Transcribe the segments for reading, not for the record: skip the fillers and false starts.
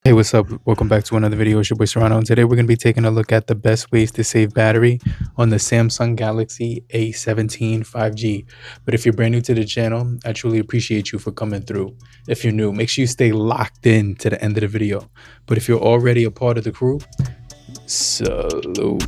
Hey, what's up? Welcome back to another video. It's your boy Serrano, and today we're going to be taking a look at the best ways to save battery on the Samsung Galaxy A17 5G. But if you're brand new to the channel, I truly appreciate you for coming through. If you're new, make sure you stay locked in to the end of the video. But if you're already a part of the crew, salute.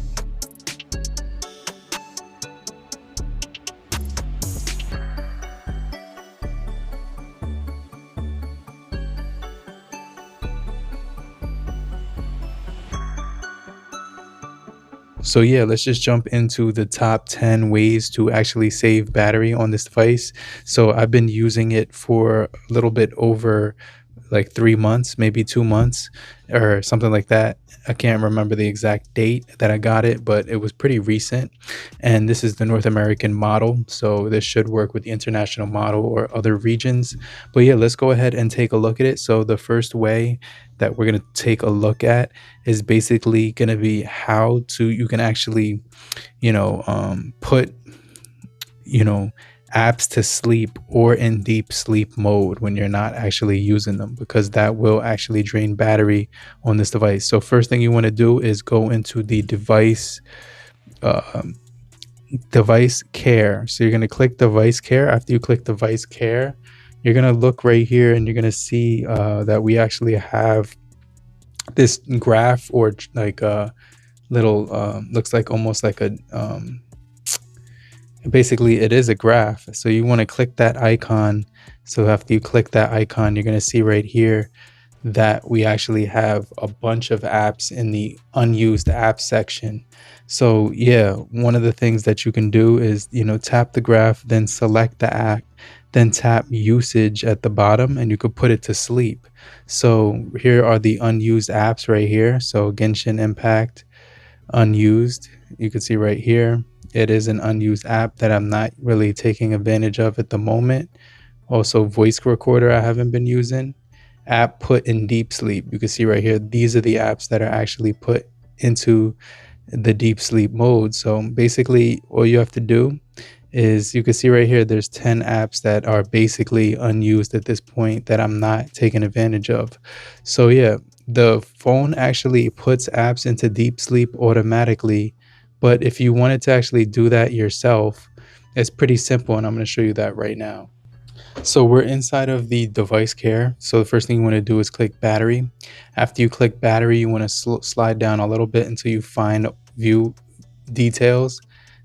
So yeah, let's just jump into the top 10 ways to actually save battery on this device. So I've been using it for a little bit over like 3 months, maybe 2 months or something like that. I can't remember the exact date that I got it, but it was pretty recent. And this is the North American model. So this should work with the international model or other regions. But yeah, let's go ahead and take a look at it. So the first way that we're going to take a look at is basically going to be how you can actually, put, apps to sleep or in deep sleep mode when you're not actually using them, because that will actually drain battery on this device. So first thing you want to do is go into the device care. So you're going to click device care. After you click device care, you're going to look right here and you're going to see that we actually have this graph, or like a little looks like almost like a basically it is a graph. So you want to click that icon. So after you click that icon, you're going to see right here that we actually have a bunch of apps in the unused apps section. So yeah, one of the things that you can do is, tap the graph, then select the app, then tap usage at the bottom, and you could put it to sleep. So here are the unused apps right here. So Genshin Impact, unused. You can see right here, it is an unused app that I'm not really taking advantage of at the moment. Also, voice recorder I haven't been using. App put in deep sleep. You can see right here, these are the apps that are actually put into the deep sleep mode. So basically all you have to do is, you can see right here, there's 10 apps that are basically unused at this point that I'm not taking advantage of. So yeah, the phone actually puts apps into deep sleep automatically. But if you wanted to actually do that yourself, it's pretty simple, and I'm going to show you that right now. So we're inside of the device care. So the first thing you want to do is click battery. After you click battery, you want to slide down a little bit until you find view details.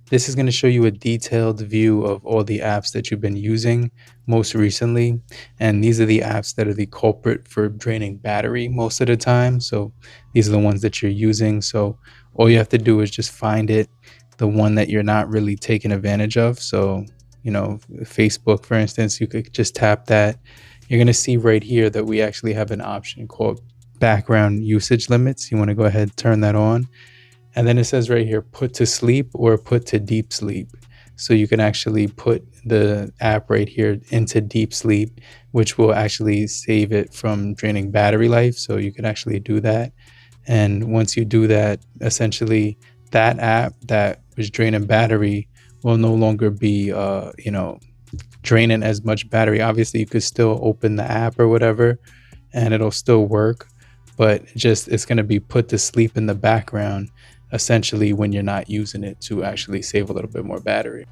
This is going to show you a detailed view of all the apps that you've been using most recently. And these are the apps that are the culprit for draining battery most of the time. So these are the ones that you're using. So all you have to do is just find it, the one that you're not really taking advantage of. So, Facebook, for instance, you could just tap that. You're going to see right here that we actually have an option called background usage limits. You want to go ahead and turn that on. And then it says right here, put to sleep or put to deep sleep. So you can actually put the app right here into deep sleep, which will actually save it from draining battery life. So you can actually do that. And once you do that, essentially that app that was draining battery will no longer be, draining as much battery. Obviously, you could still open the app or whatever, and it'll still work, but it's going to be put to sleep in the background, essentially, when you're not using it, to actually save a little bit more battery.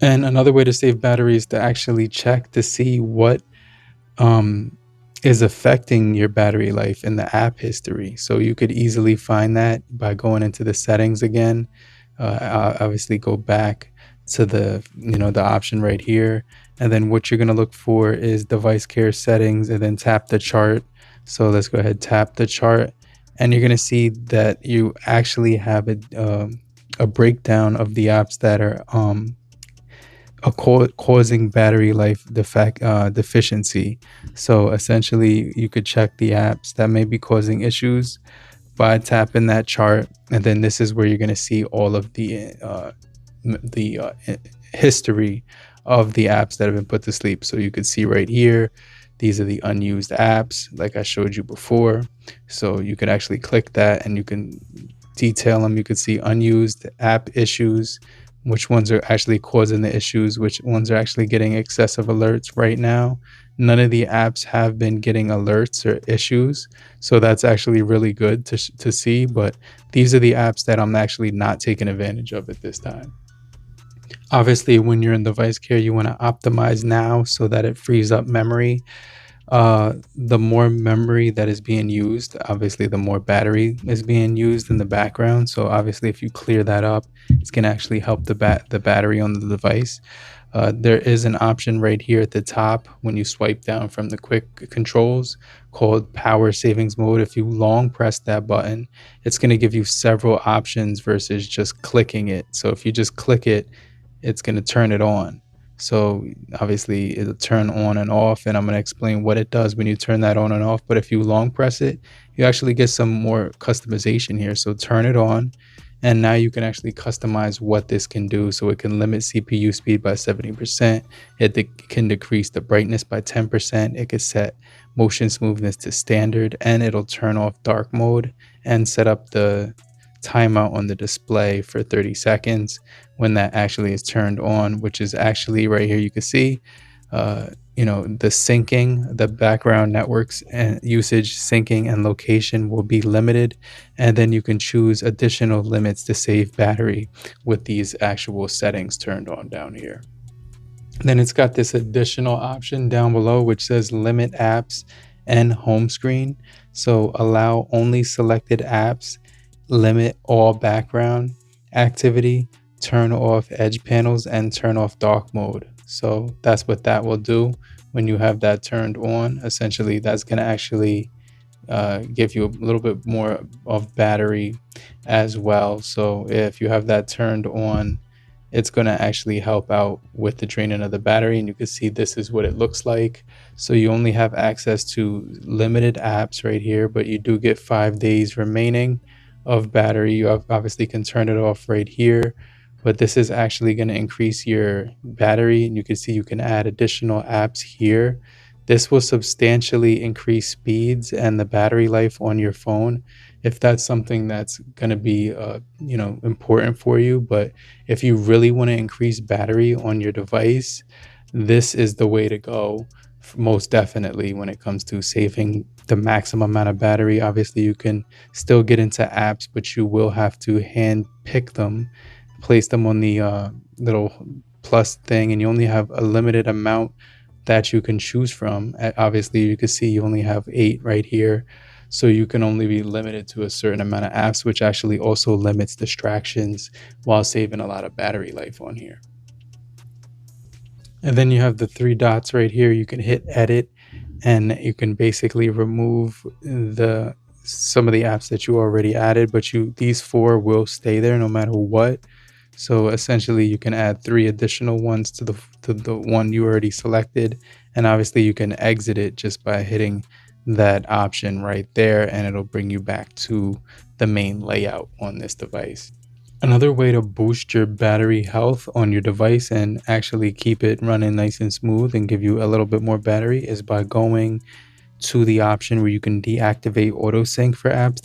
And another way to save battery is to actually check to see what is affecting your battery life in the app history. So you could easily find that by going into the settings again. Obviously go back to the option right here, and then what you're going to look for is device care settings, and then tap the chart. So let's go ahead, tap the chart, and you're going to see that you actually have a breakdown of the apps that are causing battery life deficiency. So essentially you could check the apps that may be causing issues by tapping that chart, and then this is where you're going to see all of the history of the apps that have been put to sleep. So you could see right here, these are the unused apps like I showed you before. So you could actually click that and you can detail them. You could see unused app issues, which ones are actually causing the issues, which ones are actually getting excessive alerts right now. none of the apps have been getting alerts or issues. So that's actually really good to see. But these are the apps that I'm actually not taking advantage of at this time. Obviously, when you're in device care, you want to optimize now so that it frees up memory. The more memory that is being used, obviously the more battery is being used in the background. So obviously if you clear that up, it's going to actually help the battery on the device. There is an option right here at the top when you swipe down from the quick controls called power savings mode. If you long press that button, it's going to give you several options versus just clicking it. So if you just click it, it's going to turn it on. So obviously it'll turn on and off, and I'm going to explain what it does when you turn that on and off. But if you long press it, you actually get some more customization here. So turn it on, and now you can actually customize what this can do. So it can limit CPU speed by 70%. It can decrease the brightness by 10%. It could set motion smoothness to standard, and it'll turn off dark mode and set up the timeout on the display for 30 seconds when that actually is turned on, which is actually right here. You can see the syncing, the background networks and usage, syncing and location will be limited, and then you can choose additional limits to save battery with these actual settings turned on down here. Then it's got this additional option down below which says limit apps and home screen. So allow only selected apps, limit all background activity, turn off edge panels, and turn off dark mode. So that's what that will do when you have that turned on. Essentially, that's going to actually give you a little bit more of battery as well. So if you have that turned on, it's going to actually help out with the draining of the battery. And you can see this is what it looks like. So you only have access to limited apps right here, but you do get 5 days remaining of battery. You obviously can turn it off right here, but this is actually going to increase your battery, and you can see you can add additional apps here. This will substantially increase speeds and the battery life on your phone if that's something that's going to be important for you. But if you really want to increase battery on your device, this is the way to go, most definitely, when it comes to saving the maximum amount of battery. Obviously you can still get into apps, but you will have to hand pick them, place them on the little plus thing, and you only have a limited amount that you can choose from. Obviously you can see you only have 8 right here, so you can only be limited to a certain amount of apps, which actually also limits distractions while saving a lot of battery life on here. And then you have the 3 dots right here. You can hit edit, and you can basically remove some of the apps that you already added, but these 4 will stay there no matter what. So essentially you can add 3 additional ones to the one you already selected, and obviously you can exit it just by hitting that option right there, and it'll bring you back to the main layout on this device. Another way to boost your battery health on your device and actually keep it running nice and smooth and give you a little bit more battery is by going to the option where you can deactivate auto sync for apps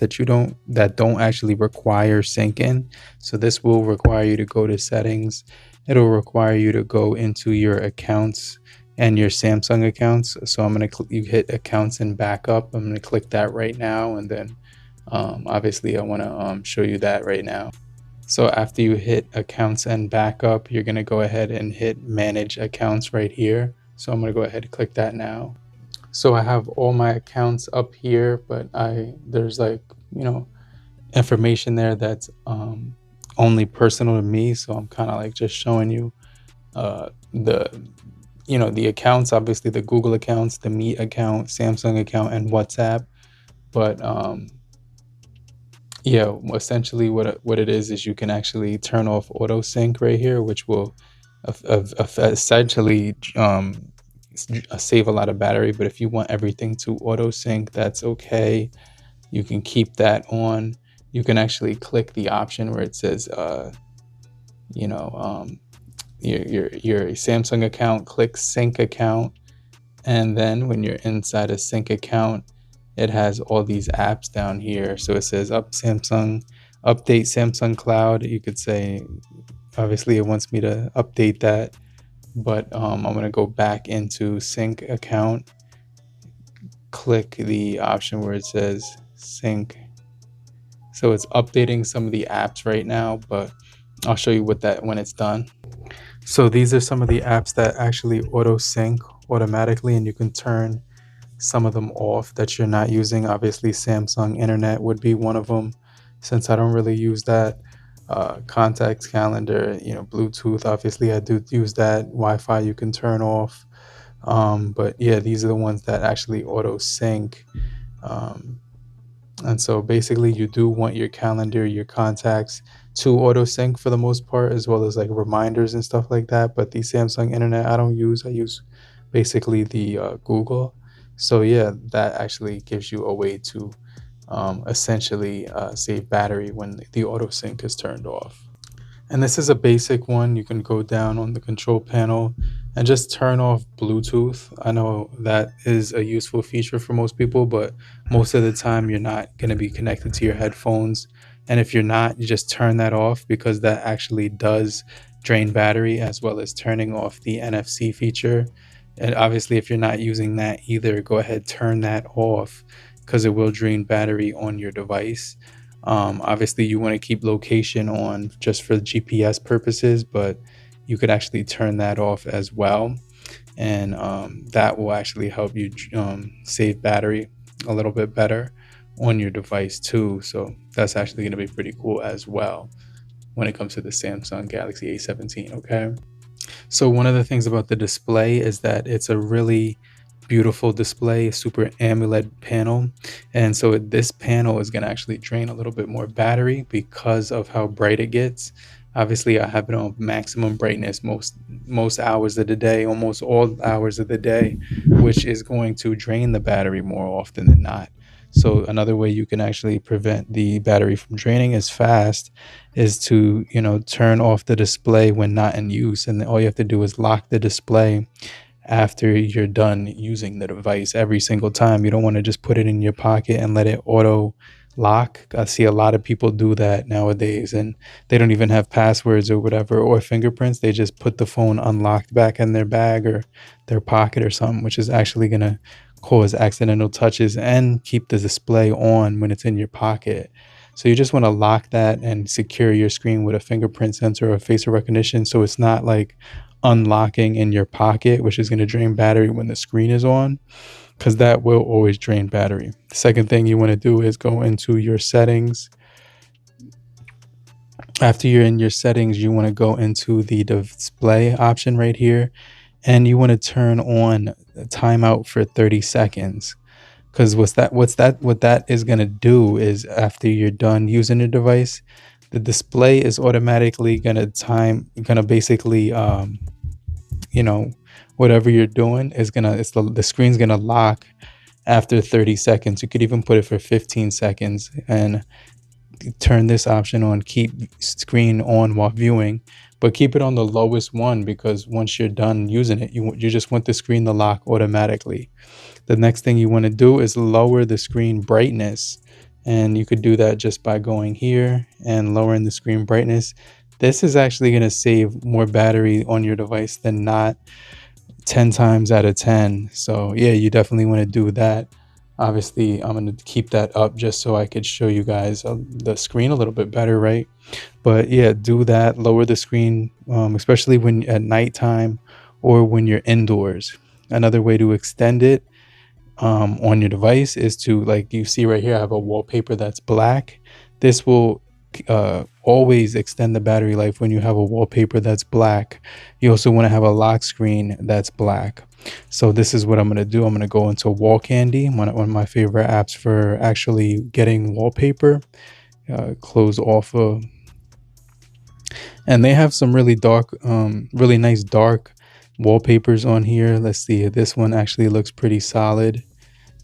that don't actually require syncing. So this will require you to go to settings. It'll require you to go into your accounts and your Samsung accounts. So I'm going to hit accounts and backup. I'm going to click that right now, and then obviously I want to show you that right now. So after you hit accounts and backup, you're going to go ahead and hit manage accounts right here. So I'm going to go ahead and click that now. So I have all my accounts up here, but there's information there that's only personal to me. So I'm kind of just showing you the accounts, obviously the Google accounts, the Meet account, Samsung account, and WhatsApp. But yeah, essentially what it is you can actually turn off auto sync right here, which will essentially save a lot of battery. But if you want everything to auto sync, that's okay. You can keep that on. You can actually click the option where it says your Samsung account, click sync account, and then when you're inside a sync account, it has all these apps down here. So it says update Samsung Cloud. You could say, obviously it wants me to update that, but I'm going to go back into sync account, click the option where it says sync. So it's updating some of the apps right now, but I'll show you what that when it's done. So these are some of the apps that actually auto sync automatically, and you can turn some of them off that you're not using. Obviously Samsung Internet would be one of them, since I don't really use that. Contacts, calendar, Bluetooth, obviously I do use that. Wi-Fi you can turn off. But yeah, these are the ones that actually auto sync. And so basically you do want your calendar, your contacts to auto sync for the most part, as well as like reminders and stuff like that. But the Samsung Internet I don't use. I use basically the Google. So yeah, that actually gives you a way to essentially save battery when the auto sync is turned off. And this is a basic one. You can go down on the control panel and just turn off Bluetooth. I know that is a useful feature for most people, but most of the time you're not going to be connected to your headphones. And if you're not, you just turn that off, because that actually does drain battery, as well as turning off the NFC feature. And obviously, if you're not using that either, go ahead, turn that off, because it will drain battery on your device. Obviously, you want to keep location on just for GPS purposes, but you could actually turn that off as well. And that will actually help you save battery a little bit better on your device too. So that's actually going to be pretty cool as well when it comes to the Samsung Galaxy A17. Okay. So one of the things about the display is that it's a really beautiful display, Super AMOLED panel. And so this panel is going to actually drain a little bit more battery because of how bright it gets. Obviously, I have it on maximum brightness most hours of the day, almost all hours of the day, which is going to drain the battery more often than not. So another way you can actually prevent the battery from draining as fast is to, turn off the display when not in use. And all you have to do is lock the display after you're done using the device every single time. You don't want to just put it in your pocket and let it auto lock. I see a lot of people do that nowadays, and they don't even have passwords or whatever, or fingerprints. They just put the phone unlocked back in their bag or their pocket or something, which is actually going to cause accidental touches and keep the display on when it's in your pocket. So you just want to lock that and secure your screen with a fingerprint sensor or facial recognition, so it's not like unlocking in your pocket, which is going to drain battery when the screen is on, because that will always drain battery. The second thing you want to do is go into your settings. After you're in your settings, you want to go into the display option right here, and you want to turn on timeout for 30 seconds. Because what that is going to do is, after you're done using the device, the display is automatically going to basically whatever you're doing is the screen's gonna lock after 30 seconds. You could even put it for 15 seconds and turn this option on, keep screen on while viewing, but keep it on the lowest one, because once you're done using it, you just want the screen to lock automatically. The next thing you want to do is lower the screen brightness, and you could do that just by going here and lowering the screen brightness. This is actually going to save more battery on your device than not, 10 times out of 10. So yeah, you definitely want to do that. Obviously, I'm going to keep that up just so I could show you guys the screen a little bit better, right? But yeah, do that. Lower the screen, especially when at nighttime or when you're indoors. Another way to extend it on your device is to, like you see right here, I have a wallpaper that's black. This will always extend the battery life when you have a wallpaper that's black. You also want to have a lock screen that's black. So this is what I'm going to do. I'm going to go into Wall Candy, one of my favorite apps for actually getting wallpaper. Close off of, and they have some really dark, really nice dark wallpapers on here. Let's see, this one actually looks pretty solid.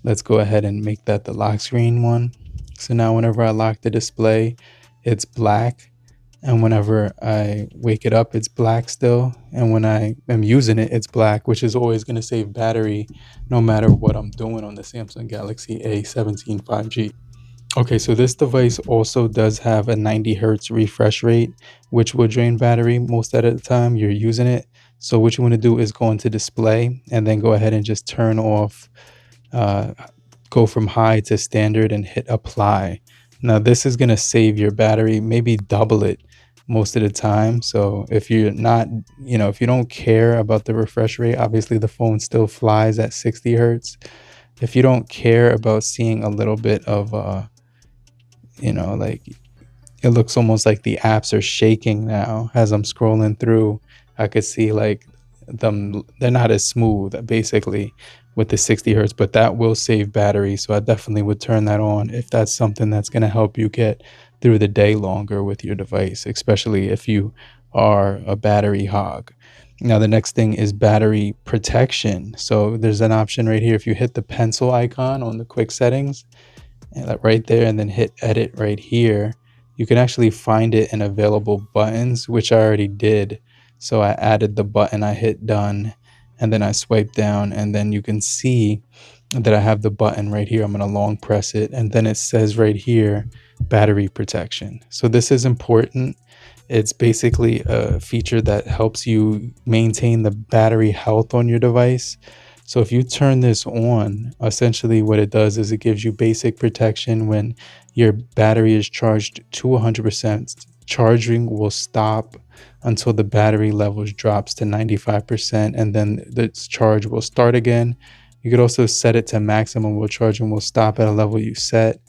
Let's go ahead and make that the lock screen one. So now whenever I lock the display, it's black, and whenever I wake it up, it's black still, and when I am using it, it's black, which is always going to save battery no matter what I'm doing on the Samsung Galaxy A17 5G. Okay, so this device also does have a 90 hertz refresh rate, which will drain battery most of the time you're using it. So what you want to do is go into display and then go ahead and just turn off, go from high to standard and hit apply. Now this is going to save your battery, maybe double it most of the time. So if you're not, if you don't care about the refresh rate, obviously the phone still flies at 60 hertz. If you don't care about seeing a little bit of, like it looks almost like the apps are shaking now as I'm scrolling through. I could see like they're not as smooth basically with the 60 hertz, but that will save battery. So I definitely would turn that on if that's something that's going to help you get through the day longer with your device, especially if you are a battery hog. Now the next thing is battery protection. So there's an option right here. If you hit the pencil icon on the quick settings, and right there, and then hit edit right here, you can actually find it in available buttons, which I already did. So I added the button, I hit done, and then I swipe down, and then you can see that I have the button right here. I'm going to long press it, and then it says right here battery protection. So this is important. It's basically a feature that helps you maintain the battery health on your device. So if you turn this on, essentially what it does is it gives you basic protection when your battery is charged to 100%. Charging will stop until the battery levels drops to 95%, and then the charge will start again. You could also set it to maximum where charging will stop at a level you set.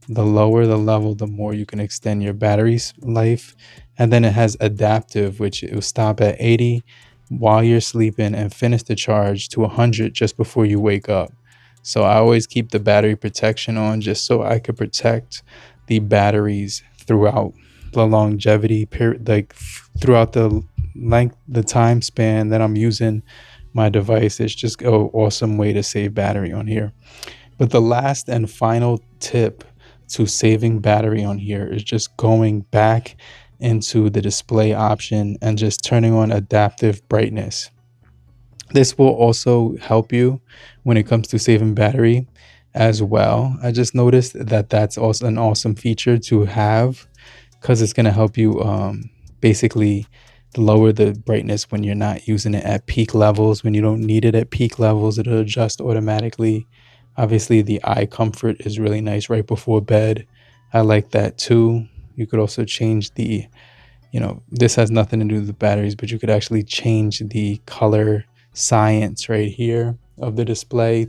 The lower the level, the more you can extend your battery's life. And then it has adaptive, which it will stop at 80 while you're sleeping and finish the charge to 100 just before you wake up. So I always keep the battery protection on just so I could protect the batteries throughout the longevity period, like throughout the length, the time span that I'm using my device. It's just an awesome way to save battery on here. But the last and final tip to saving battery on here is just going back into the display option and just turning on adaptive brightness. This will also help you when it comes to saving battery as well. I just noticed that that's also an awesome feature to have, because it's going to help you basically lower the brightness when you're not using it at peak levels. When you don't need it at peak levels, it'll adjust automatically. Obviously the eye comfort is really nice right before bed. I like that too. You could also change the, this has nothing to do with the batteries, but you could actually change the color science right here of the display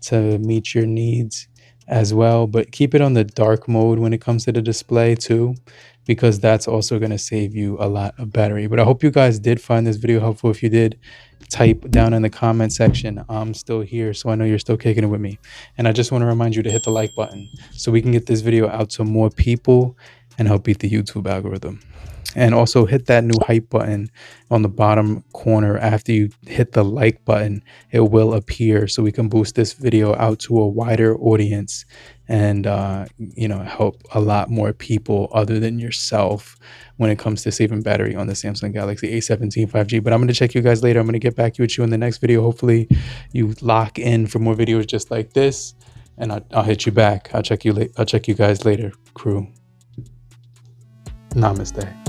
to meet your needs as well. But keep it on the dark mode when it comes to the display too, because that's also going to save you a lot of battery. But I hope you guys did find this video helpful. If you did, type down in the comment section, I'm still here, so I know you're still kicking it with me. And I just want to remind you to hit the like button so we can get this video out to more people and help beat the YouTube algorithm. And also hit that new hype button on the bottom corner. After you hit the like button, it will appear so we can boost this video out to a wider audience and help a lot more people other than yourself when it comes to saving battery on the Samsung Galaxy A17 5G. But I'm going to check you guys later. I'm going to get back with you in the next video. Hopefully you lock in for more videos just like this, and I'll hit you back. I'll check you guys later, crew. Namaste.